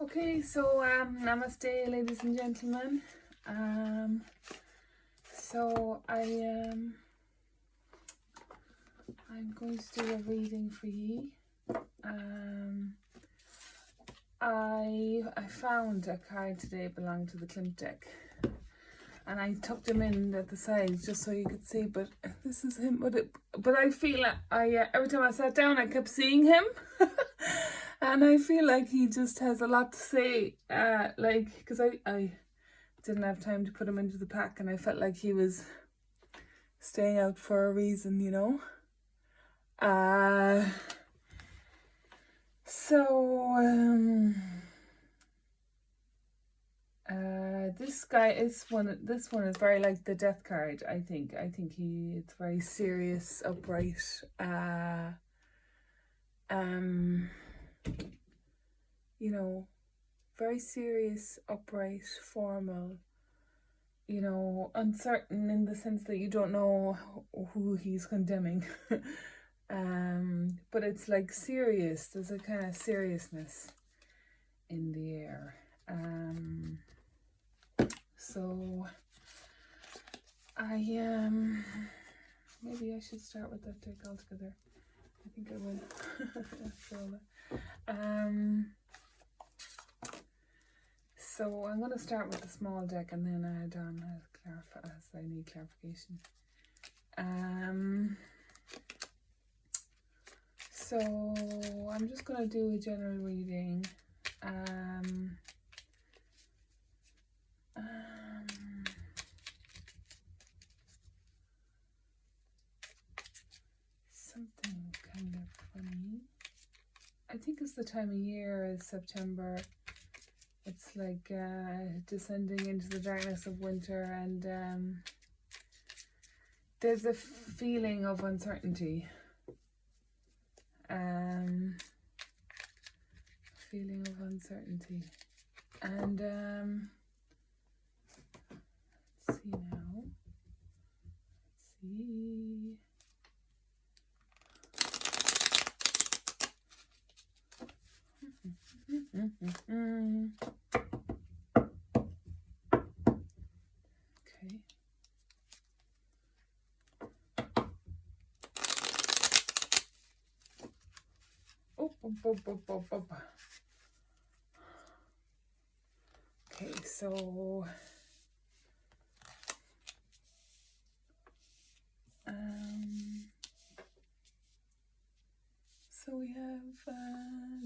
Okay, so namaste, ladies and gentlemen. So I'm going to do a reading for you. I found a card today belonging to the Klimt deck, and I tucked him in at the side just so you could see. But this is him. But I feel every time I sat down, I kept seeing him. And I feel like he just has a lot to say, because I didn't have time to put him into the pack, and I felt like he was staying out for a reason, you know. This guy is this one is very like the death card. I think it's very serious, upright, you know, very serious, upright, formal, you know, uncertain in the sense that you don't know who he's condemning. But it's like serious. There's a kind of seriousness in the air. So maybe I should start with that deck altogether. I think I will. After all that. So I'm going to start with the small deck and then add on as I need clarification. So I'm just going to do a general reading. Something kind of funny. I think it's the time of year is September. It's like descending into the darkness of winter, and there's a feeling of uncertainty. And let's see now. Let's see. Okay. Okay, so we have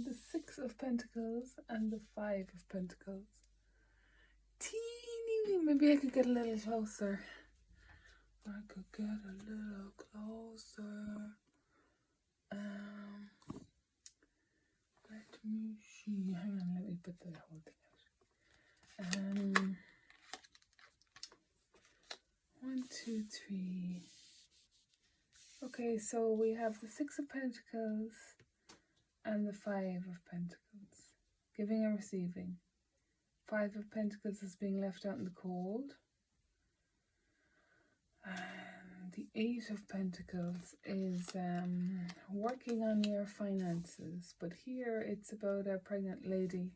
the Six of Pentacles and the Five of Pentacles. Teeny, maybe I could get a little closer. Let me see. Hang on, let me put the whole thing out. 1, 2, 3. Okay, so we have the Six of Pentacles and the Five of Pentacles. Giving and receiving. Five of Pentacles is being left out in the cold. And the Eight of Pentacles is working on your finances. But here it's about a pregnant lady.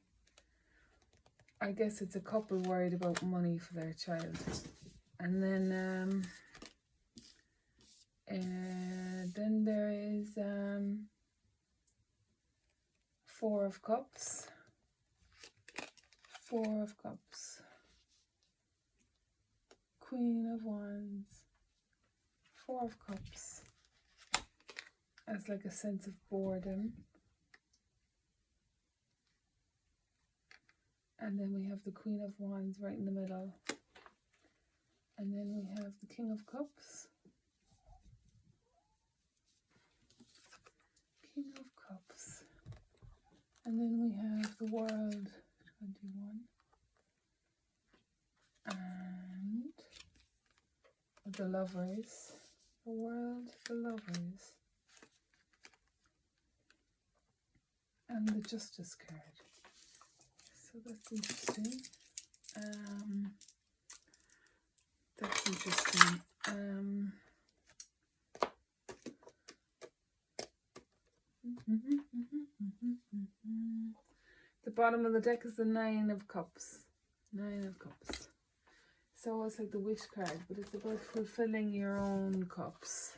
I guess it's a couple worried about money for their child. And then there is Four of Cups. Four of Cups. Queen of Wands. Four of Cups. As like a sense of boredom. And then we have the Queen of Wands right in the middle. And then we have the King of Cups. King of Cups. And then we have the World, 21. And the Lovers. The World, the Lovers. And the Justice card. So that's interesting. That's interesting. The bottom of the deck is the Nine of Cups. Nine of Cups. So it's like the wish card, but it's about fulfilling your own cups.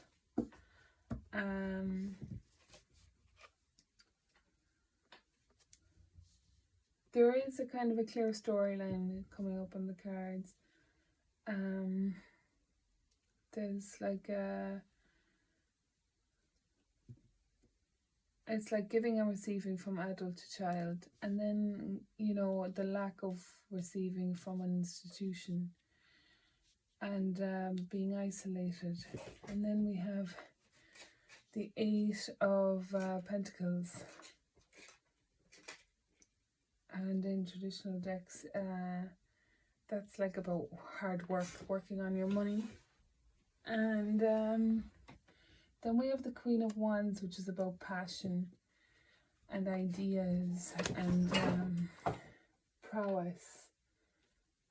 There is a kind of a clear storyline coming up on the cards. There's like it's like giving and receiving from adult to child, and then, you know, the lack of receiving from an institution, and being isolated. And then we have the Eight of Pentacles, and in traditional decks that's like about hard work, working on your money. And then we have the Queen of Wands, which is about passion and ideas and prowess,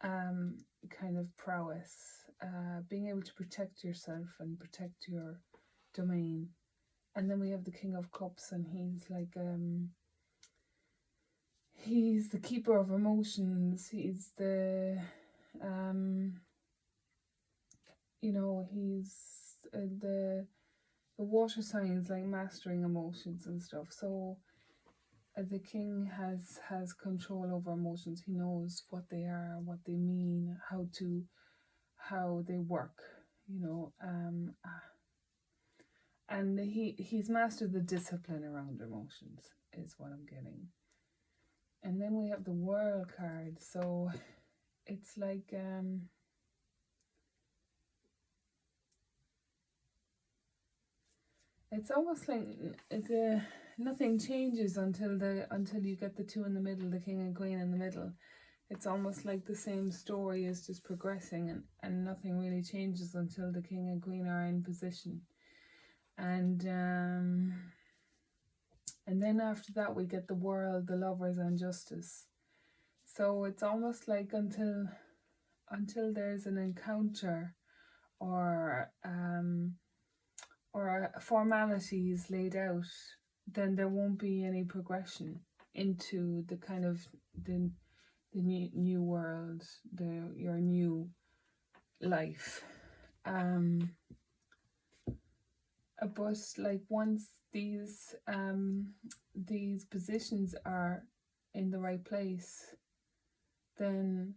kind of prowess, being able to protect yourself and protect your domain. And then we have the King of Cups, and he's like he's the keeper of emotions. He's the you know, he's the water signs, like mastering emotions and stuff. So the king has control over emotions. He knows what they are, what they mean, how they work, you know. And he's mastered the discipline around emotions, is what I'm getting. And then we have the World card. So it's like it's almost like nothing changes until you get the two in the middle, the king and queen in the middle. It's almost like the same story is just progressing, and nothing really changes until the king and queen are in position. And then after that we get the World, the Lovers, and Justice. So it's almost like until there's an encounter or formalities laid out, then there won't be any progression into the kind of the new world, your new life. But like once these positions are in the right place, then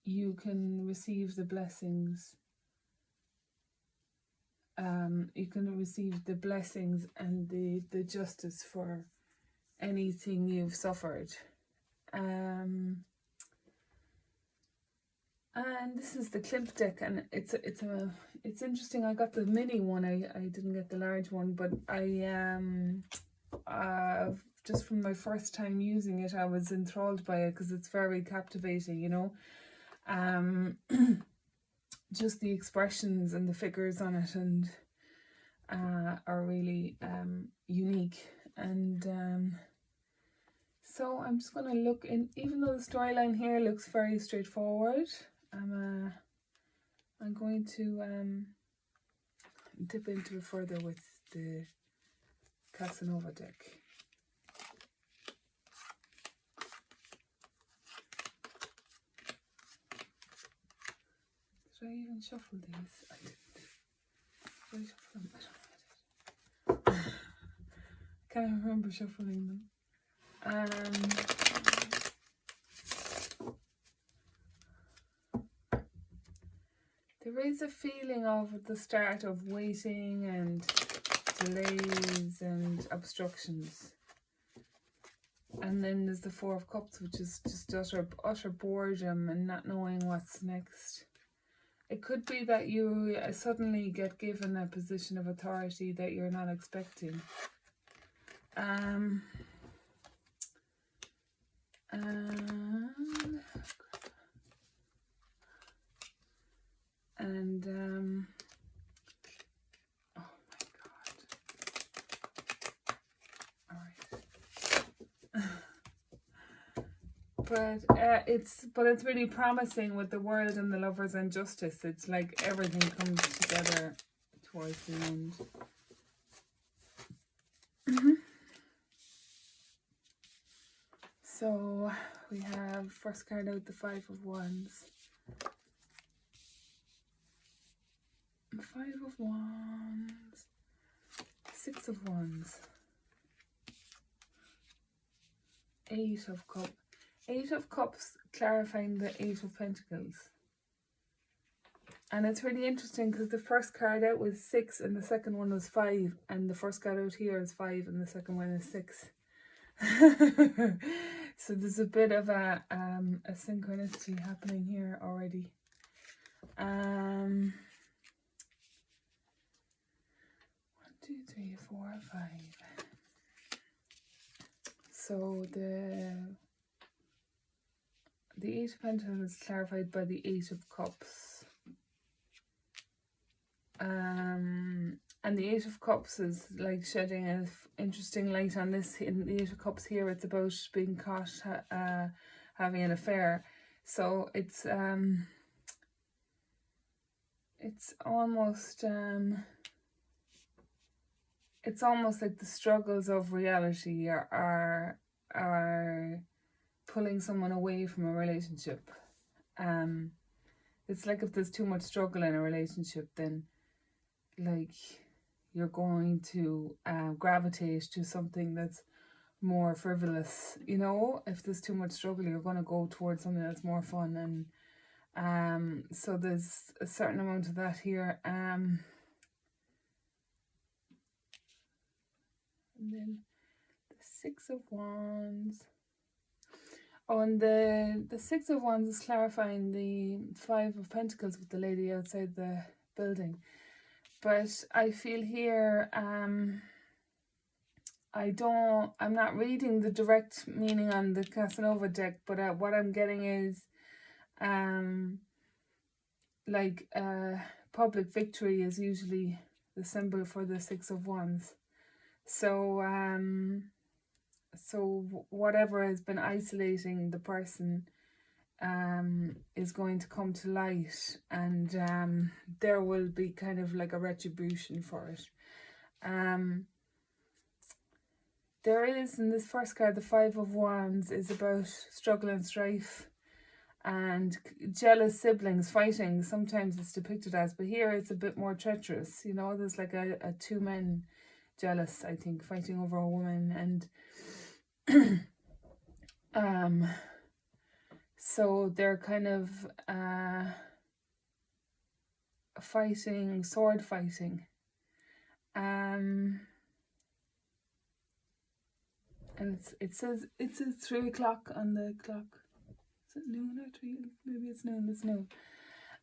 you can receive the blessings. You can receive the blessings and the justice for anything you've suffered. And this is the Klimt deck, and it's interesting. I got the mini one. I didn't get the large one, but I just from my first time using it, I was enthralled by it because it's very captivating, you know. Just the expressions and the figures on it and are really unique. And so I'm just going to look in, even though the storyline here looks very straightforward, I'm going to dip into it further with the Casanova deck. Did I even shuffle these? I didn't. Did I shuffle them? I don't know. I can't remember shuffling them. There is a feeling of the start of waiting and delays and obstructions. And then there's the Four of Cups, which is just utter boredom and not knowing what's next. It could be that you suddenly get given a position of authority that you're not expecting. Oh my God. All right. But it's really promising with the World and the Lovers and Justice. It's like everything comes together towards the end. So we have first card out, the Five of Wands. Five of Wands. Six of Wands. Eight of Cups. Eight of Cups clarifying the Eight of Pentacles. And it's really interesting because the first card out was 6 and the second one was 5. And the first card out here is 5 and the second one is 6. So there's a bit of a synchronicity happening here already. 1, 2, 3, 4, 5. So the Eight of Pentacles is clarified by the Eight of Cups. And the Eight of Cups is like shedding an interesting light on this. In the Eight of Cups here, it's about being caught having an affair. So it's almost like the struggles of reality are pulling someone away from a relationship. It's like if there's too much struggle in a relationship, then like you're going to gravitate to something that's more frivolous. You know, if there's too much struggle, you're going to go towards something that's more fun. And so there's a certain amount of that here. And then the Six of Wands. Oh, and the Six of Wands is clarifying the Five of Pentacles with the lady outside the building. But I feel here, I'm not reading the direct meaning on the Casanova deck, but what I'm getting is, public victory is usually the symbol for the Six of Wands. So, so whatever has been isolating the person is going to come to light, and there will be kind of like a retribution for it. There is, in this first card, the Five of Wands is about struggle and strife and jealous siblings fighting. Sometimes it's depicted as, but here it's a bit more treacherous. You know, there's like a two men jealous, I think, fighting over a woman. And so they're kind of fighting, sword fighting. And it says 3 o'clock on the clock. Is it noon or 3? Maybe it's noon. It's noon.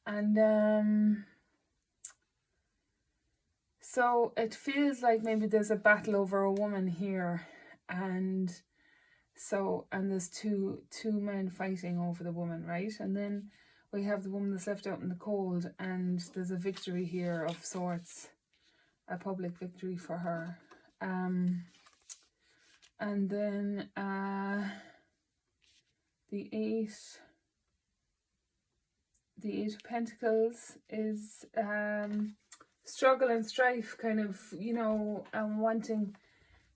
And so it feels like maybe there's a battle over a woman here, and there's two men fighting over the woman, right? And then we have the woman that's left out in the cold, and there's a victory here of sorts, a public victory for her. And then the Eight of Pentacles is struggle and strife, kind of, you know,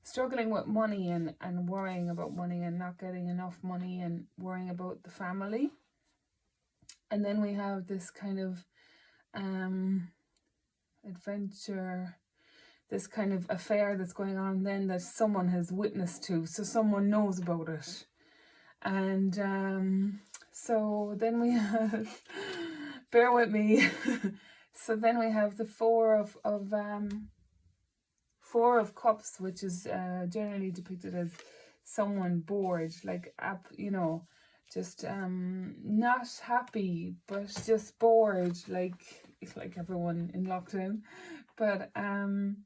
struggling with money and worrying about money and not getting enough money and worrying about the family. And then we have this kind of adventure, this kind of affair that's going on then that someone has witnessed to, so someone knows about it. And so then we have, bear with me, so then we have the Four of Cups, which is generally depicted as someone bored, like, you know, just not happy, but just bored, like everyone in lockdown. But and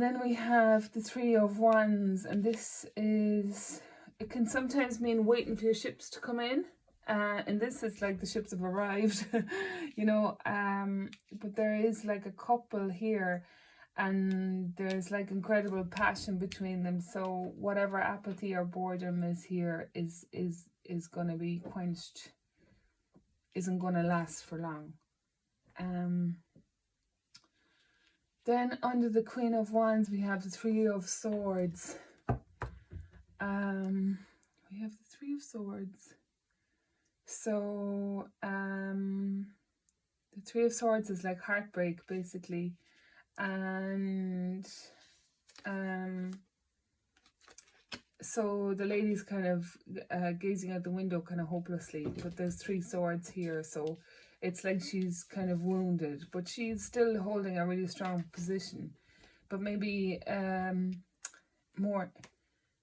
then we have the Three of Wands, and this is, it can sometimes mean waiting for your ships to come in. And this is like the ships have arrived, you know, but there is like a couple here, and there's like incredible passion between them. So whatever apathy or boredom is here is going to be quenched, isn't going to last for long. Then under the Queen of Wands, we have the Three of Swords. we have the Three of Swords. So the Three of Swords is like heartbreak, basically. And so the lady's kind of gazing out the window kind of hopelessly, but there's three swords here, so it's like she's kind of wounded, but she's still holding a really strong position. But maybe more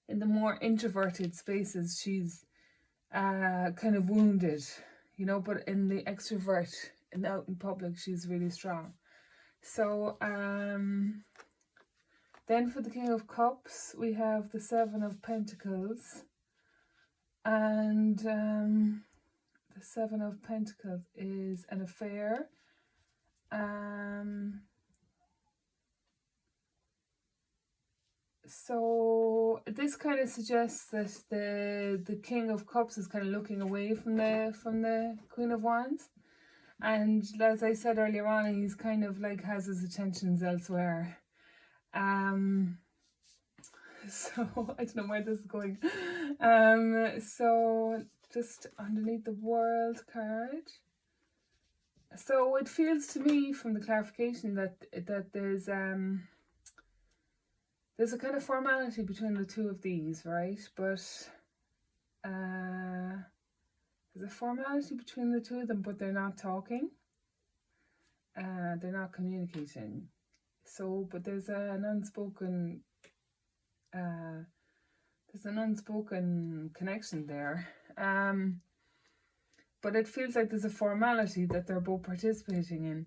in the more introverted spaces, she's kind of wounded, you know, but in the extrovert and out in public, she's really strong. So then for the King of Cups, we have the Seven of Pentacles. And the Seven of Pentacles is an affair. So this kind of suggests that the King of Cups is kind of looking away from the Queen of Wands. And as I said earlier on, he's kind of like has his attentions elsewhere. So I don't know where this is going. So just underneath the World card. So it feels to me from the clarification that there's a kind of formality between the two of these, right? But there's a formality between the two of them, but they're not talking. They're not communicating. So, but there's an unspoken connection there. But it feels like there's a formality that they're both participating in.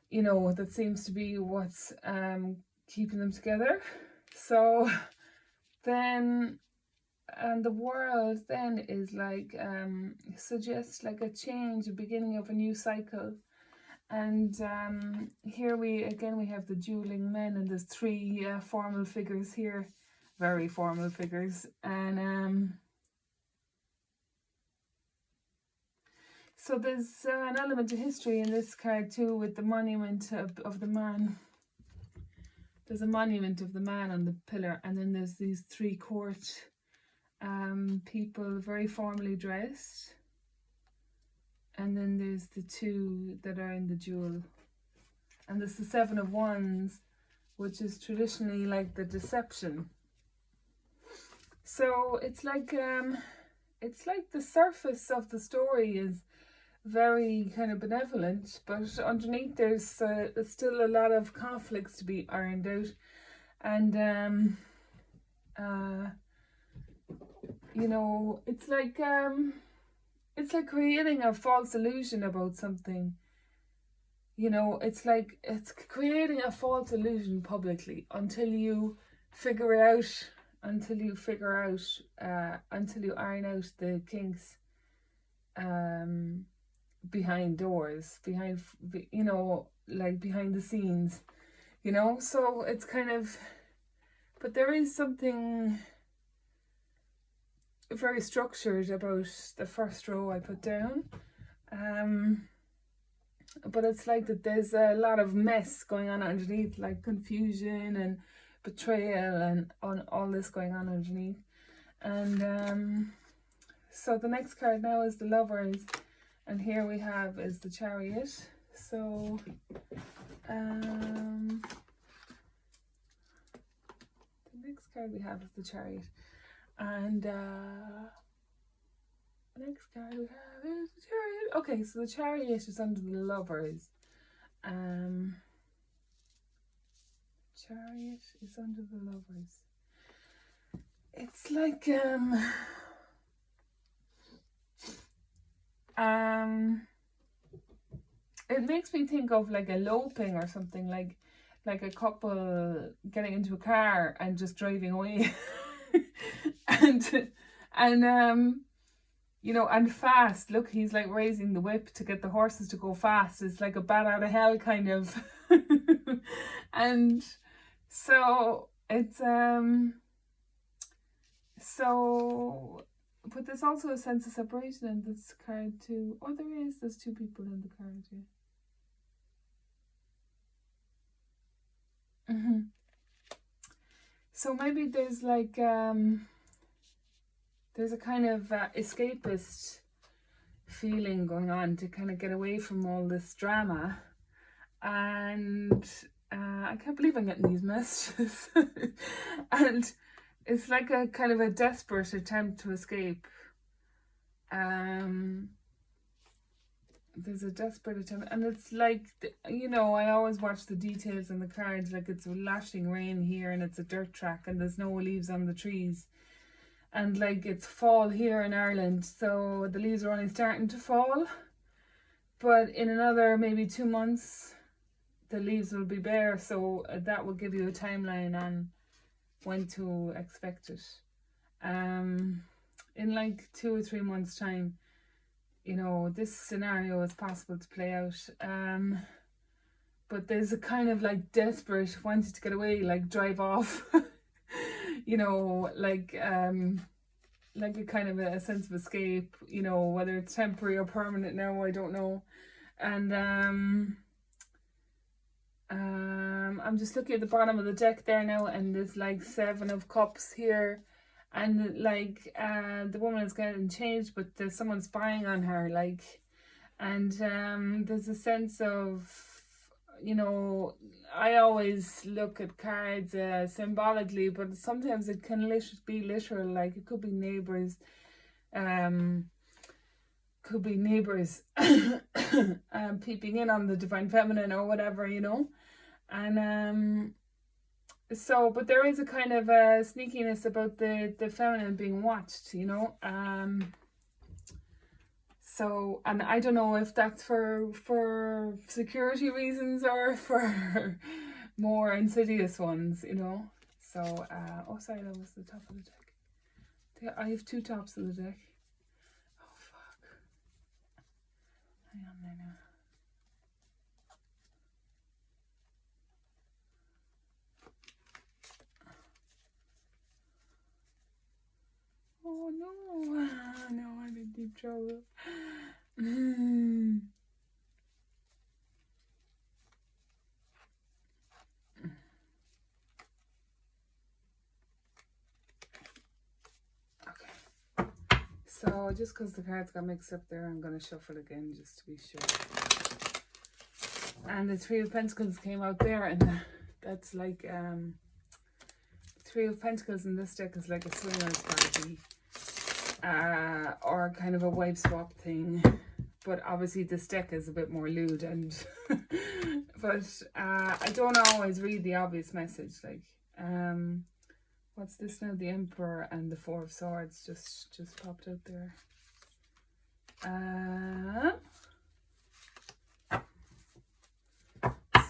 You know, that seems to be what's keeping them together. So then, and the World then is like suggests like a change, a beginning of a new cycle. And here we have the dueling men, and there's three formal figures here, very formal figures. And so there's an element of history in this card too, with the monument of the man. There's a monument of the man on the pillar, and then there's these three court people, very formally dressed. And then there's the two that are in the duel. And there's the Seven of Wands, which is traditionally like the deception. So it's like the surface of the story is very kind of benevolent, but underneath there's still a lot of conflicts to be ironed out. And you know, it's like creating a false illusion about something. You know, it's creating a false illusion publicly until you until you iron out the kinks behind doors, behind the scenes, you know. So it's kind of, but there is something very structured about the first row I put down. But it's like that there's a lot of mess going on underneath, like confusion and betrayal and all this going on underneath. And so the next card now is the Lovers, and here we have is the Chariot. So the next card we have is the Chariot, and the next card we have is the Chariot. Okay, so the Chariot is under the Lovers. Chariot is under the Lovers. It's like it makes me think of like eloping or something, like a couple getting into a car and just driving away. and you know, and fast. Look, he's like raising the whip to get the horses to go fast. It's like a bat out of hell kind of. And so it's but there's also a sense of separation in this card too. Oh, there's two people in the card, yeah. So maybe there's like there's a kind of escapist feeling going on to kind of get away from all this drama. And I can't believe I'm getting these messages. And it's like a kind of a desperate attempt to escape. There's a desperate attempt, and it's like, you know, I always watch the details in the cards, like it's lashing rain here and it's a dirt track and there's no leaves on the trees, and like it's fall here in Ireland, so the leaves are only starting to fall, but in another maybe 2 months the leaves will be bare, so that will give you a timeline on when to expect it. In like 2 or 3 months time, you know, this scenario is possible to play out. But there's a kind of like desperate wanting to get away, like drive off, you know, like a kind of a sense of escape, you know, whether it's temporary or permanent now, I don't know. And I'm just looking at the bottom of the deck there now, and there's like 7 of cups here. And like the woman is getting changed, but there's someone spying on her, like, and there's a sense of, you know, I always look at cards symbolically, but sometimes it can be literal, like it could be neighbors, peeping in on the divine feminine or whatever, you know. And so, but there is a kind of sneakiness about the feminine being watched, you know. So, and I don't know if that's for security reasons or for more insidious ones, you know. So, oh sorry, that was the top of the deck. I have 2 tops of the deck. Oh fuck. Hang on there now. Oh no, no, I'm in deep trouble. Okay, so just because the cards got mixed up there, I'm going to shuffle again just to be sure. And the 3 of Pentacles came out there, and that's like 3 of Pentacles in this deck is like a swingers party. Or kind of a wife swap thing, but obviously this deck is a bit more lewd, and but I don't always read the obvious message, like what's this now? The Emperor and the 4 of Swords just popped out there.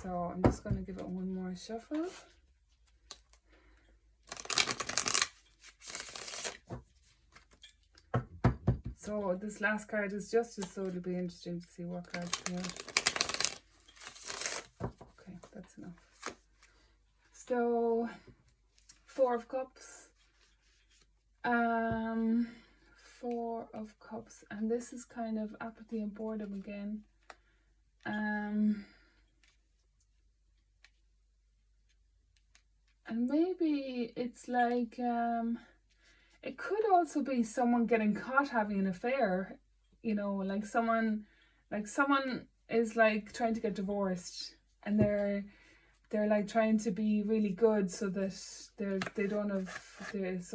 So I'm just going to give it one more shuffle. So this last card is Justice, so it'll be interesting to see what cards come out. Okay, that's enough. So 4 of Cups. 4 of Cups, and this is kind of apathy and boredom again. And maybe it's like it could also be someone getting caught having an affair, you know, like someone is like trying to get divorced, and they're like trying to be really good so that so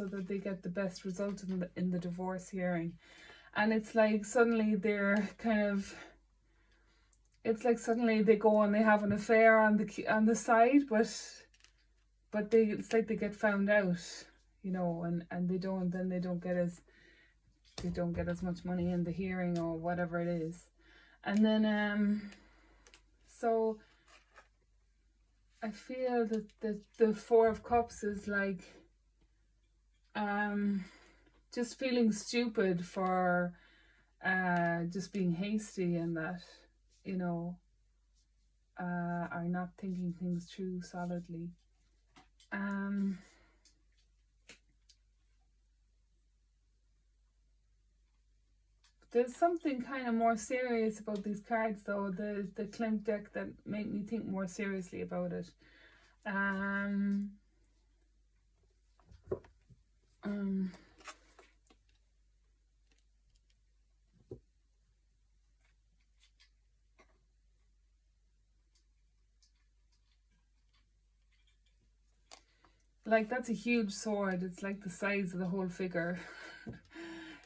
that they get the best result in the divorce hearing. And it's like suddenly they're kind of, it's like suddenly they go and they have an affair on the side, but it's like they get found out, you know, and they don't get as much money in the hearing or whatever it is. And then so I feel that the 4 of Cups is like just feeling stupid for just being hasty, and that, you know, are not thinking things through solidly. There's something kind of more serious about these cards, though, the Klimt deck, that made me think more seriously about it. like, that's a huge sword. It's like the size of the whole figure.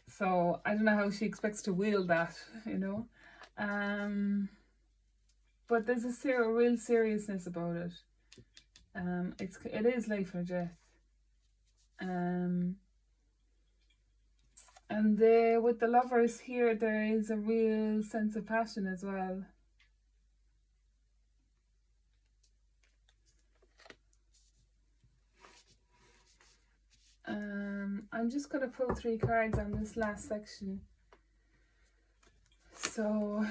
So I don't know how she expects to wield that, you know. But there's a real seriousness about it. It is life or death. And with the lovers here, there is a real sense of passion as well. I'm just going to pull 3 cards on this last section. So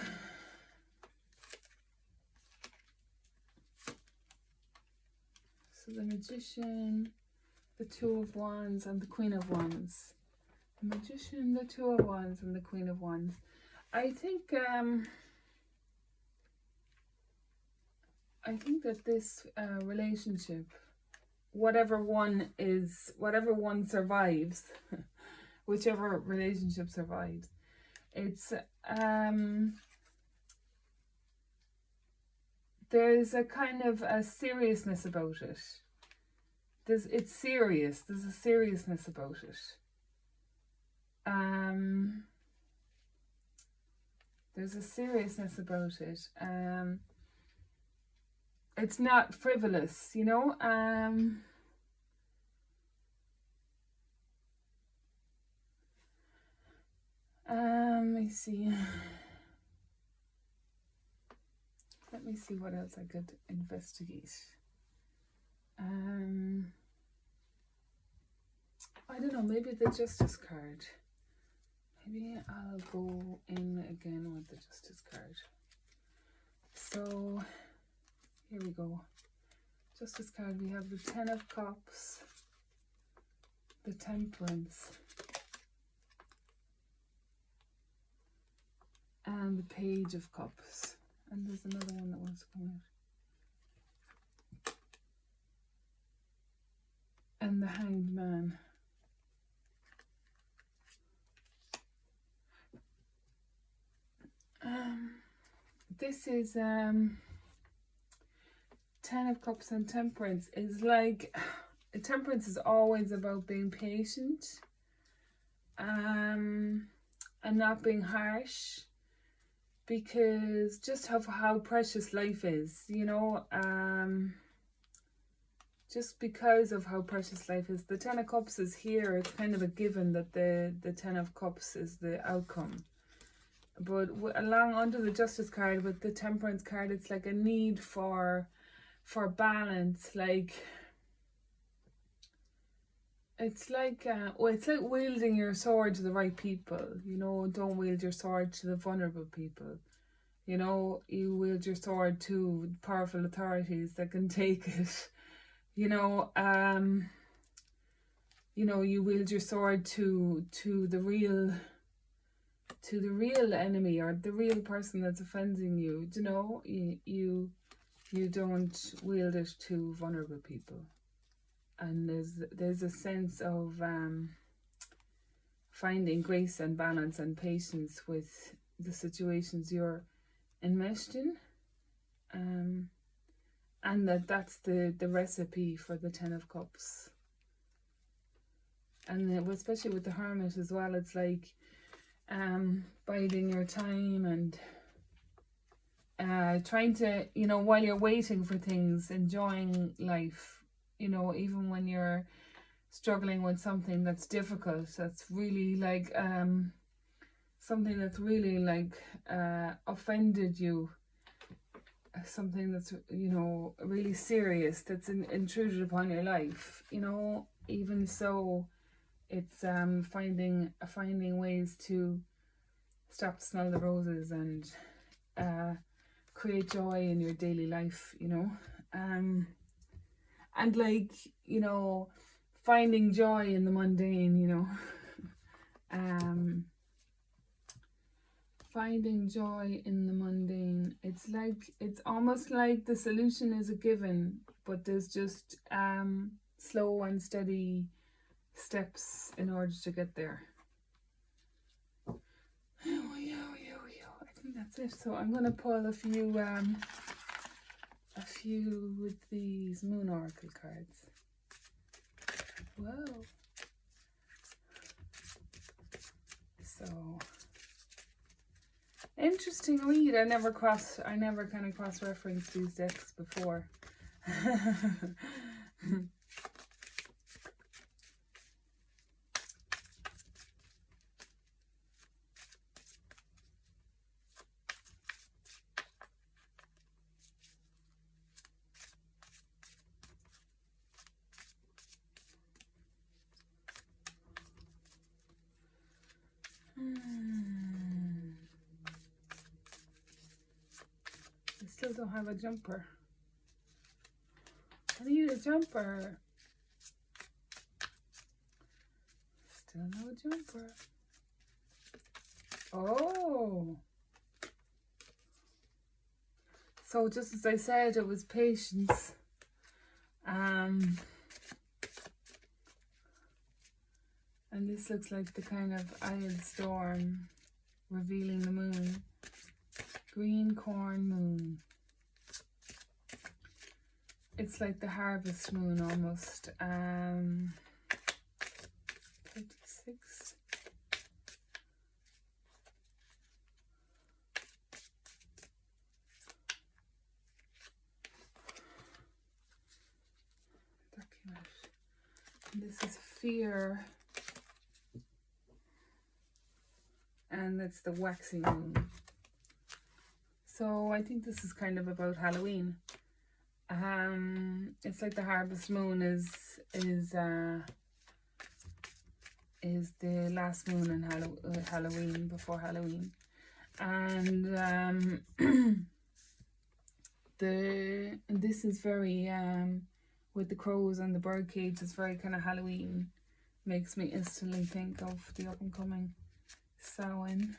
the Magician, the Two of Wands, and the Queen of Wands. The Magician, the Two of Wands, and the Queen of Wands. I think that this relationship, whatever one survives, whichever relationship survives, it's there's a kind of a seriousness about it. It's serious. There's a seriousness about it. There's a seriousness about it. It's not frivolous, you know. Let me see. Let me see what else I could investigate. I don't know, maybe the Justice card. Maybe I'll go in again with the Justice card. So, here we go. Justice card, we have the Ten of Cups, the Temperance, and the Page of Cups. And there's another one that wants to come out. And the Hanged Man. This is Ten of Cups and Temperance is like, Temperance is always about being patient, and not being harsh, because just of how precious life is, you know. Just because of how precious life is. The Ten of Cups is here. It's kind of a given that the Ten of Cups is the outcome. But along under the Justice card with the Temperance card, it's like a need for balance. Like, it's like it's like wielding your sword to the right people, you know. Don't wield your sword to the vulnerable people, you know. You wield your sword to powerful authorities that can take it, you know. You know, you wield your sword to the real enemy, or the real person that's offending you, you know. You don't wield it to vulnerable people. And there's a sense of finding grace and balance and patience with the situations you're enmeshed in, and that's the recipe for the Ten of Cups. And especially with the Hermit as well, it's like biding your time and trying to, you know, while you're waiting for things, enjoying life, you know, even when you're struggling with something that's difficult, that's really like something that's really like offended you, something that's, you know, really serious, that's intruded upon your life, you know. Even so, it's finding ways to stop to smell the roses and create joy in your daily life, you know. And like, you know, finding joy in the mundane, you know. Finding joy in the mundane. It's like, it's almost like the solution is a given, but there's just slow and steady steps in order to get there. I think that's it. So I'm gonna pull a few with these Moon Oracle cards. Whoa. So interesting read. I never kind of cross-referenced these decks before. I still don't have a jumper. I need a jumper. Still no jumper. Oh. So just as I said, it was patience. And this looks like the kind of eyed storm revealing the moon. Green corn moon. It's like the harvest moon almost. 36. That came out. And this is fear. And it's the waxing moon. So I think this is kind of about Halloween. It's like the harvest moon is the last moon in Halloween, before Halloween, and this is very with the crows and the bird cage. It's very kind of Halloween. Makes me instantly think of the up and coming Samhain.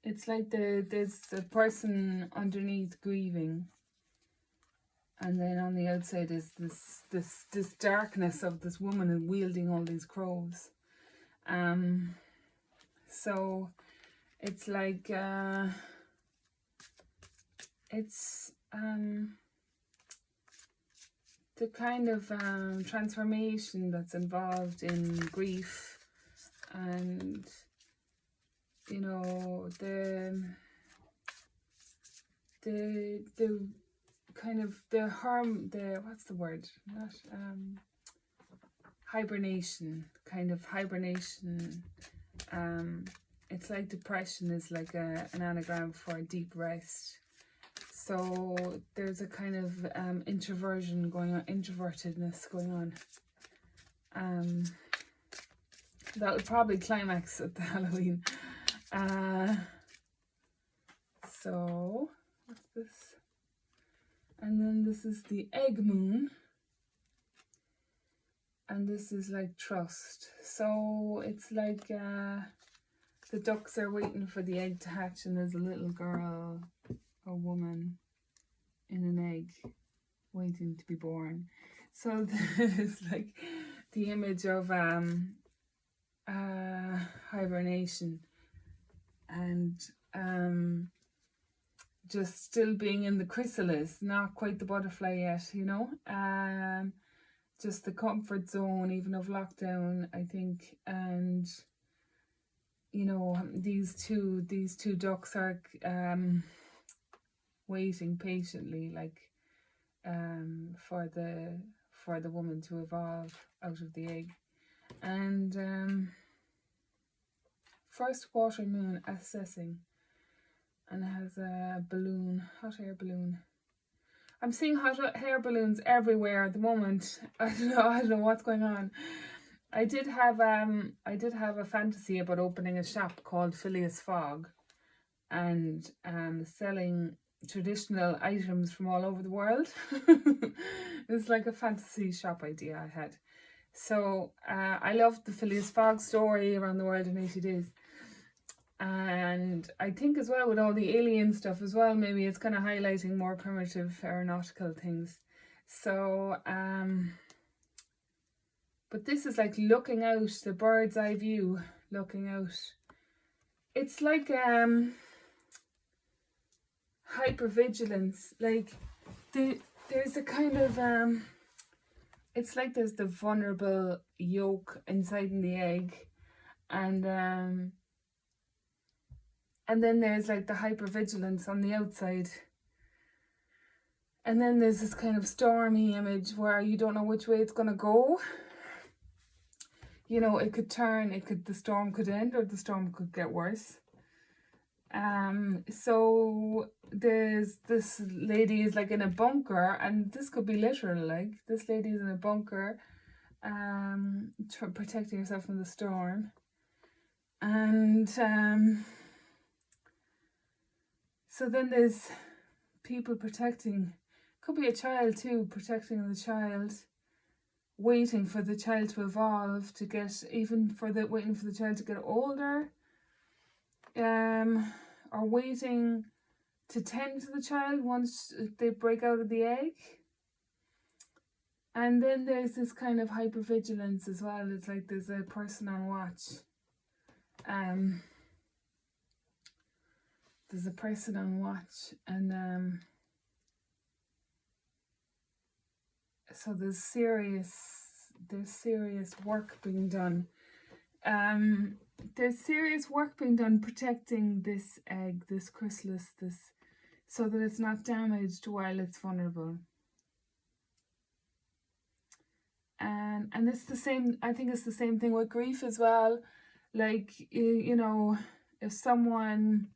It's like there's a person underneath grieving, and then on the outside is this darkness of this woman wielding all these crows. So it's like it's the kind of transformation that's involved in grief, and you know, the kind of the what's the word, not hibernation, kind of hibernation. It's like depression is like an anagram for deep rest. So there's a kind of introversion going on, introvertedness going on. That would probably climax at the Halloween. So what's this? And then this is the egg moon, and this is like trust. So it's like the ducks are waiting for the egg to hatch, and there's a little girl or woman in an egg waiting to be born. So there's like the image of hibernation, and just still being in the chrysalis, not quite the butterfly yet, you know. Just the comfort zone even of lockdown, I think. And you know, these two ducks are waiting patiently, like for the woman to evolve out of the egg. And first water moon assessing, and it has a balloon, hot air balloon. I'm seeing hot air balloons everywhere at the moment. I don't know what's going on. I did have a fantasy about opening a shop called Phileas Fogg, and selling traditional items from all over the world. It's like a fantasy shop idea I had. So I loved the Phileas Fogg story, Around the World in 80 Days. And I think as well with all the alien stuff as well, maybe it's kind of highlighting more primitive aeronautical things. So but this is like looking out, the bird's eye view, looking out it's like hypervigilance. Like there's a kind of it's like there's the vulnerable yolk inside in the egg, and then there's like the hypervigilance on the outside. And then there's this kind of stormy image where you don't know which way it's gonna go. You know, it could turn, the storm could end, or the storm could get worse. So there's this lady is like in a bunker, and this could be literal, like this lady is in a bunker, protecting herself from the storm. And so then there's people protecting, could be a child too, protecting the child, waiting for the child to evolve, to get, waiting for the child to get older, or waiting to tend to the child once they break out of the egg. And then there's this kind of hypervigilance as well. It's like there's a person on watch. There's a person on watch, and so there's serious work being done. There's serious work being done protecting this egg, this chrysalis, so that it's not damaged while it's vulnerable. And it's the same, I think it's the same thing with grief as well. Like, you know, if someone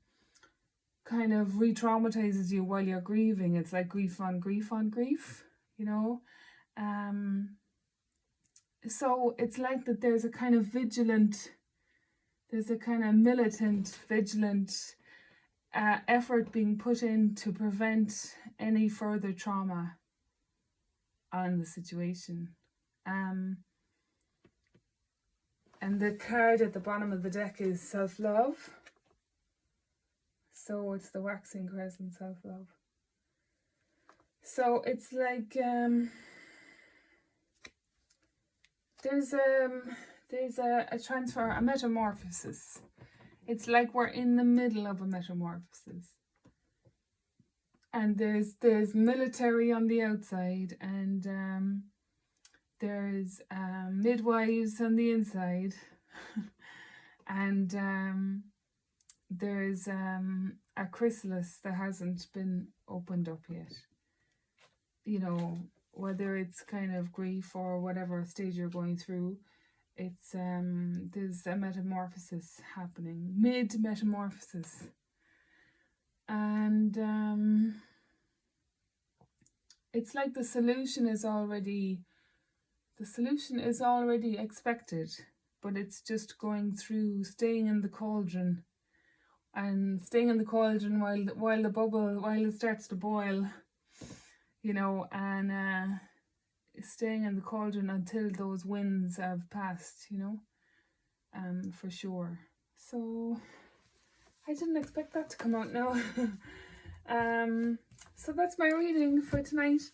kind of re-traumatizes you while you're grieving, it's like grief on grief on grief, you know. So it's like that there's a kind of militant, vigilant effort being put in to prevent any further trauma on the situation. And the card at the bottom of the deck is self-love. So it's the waxing crescent, self-love. So it's like there's a transfer, a metamorphosis. It's like we're in the middle of a metamorphosis. And there's military on the outside, and there's midwives on the inside, and there's a chrysalis that hasn't been opened up yet. You know, whether it's kind of grief or whatever stage you're going through, it's there's a metamorphosis happening, mid-metamorphosis. And it's like the solution is already expected, but it's just going through, staying in the cauldron, while it starts to boil, you know, and staying in the cauldron until those winds have passed, you know, for sure. So I didn't expect that to come out now. So that's my reading for tonight,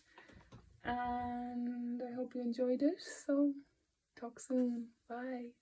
and I hope you enjoyed it. So talk soon. Bye.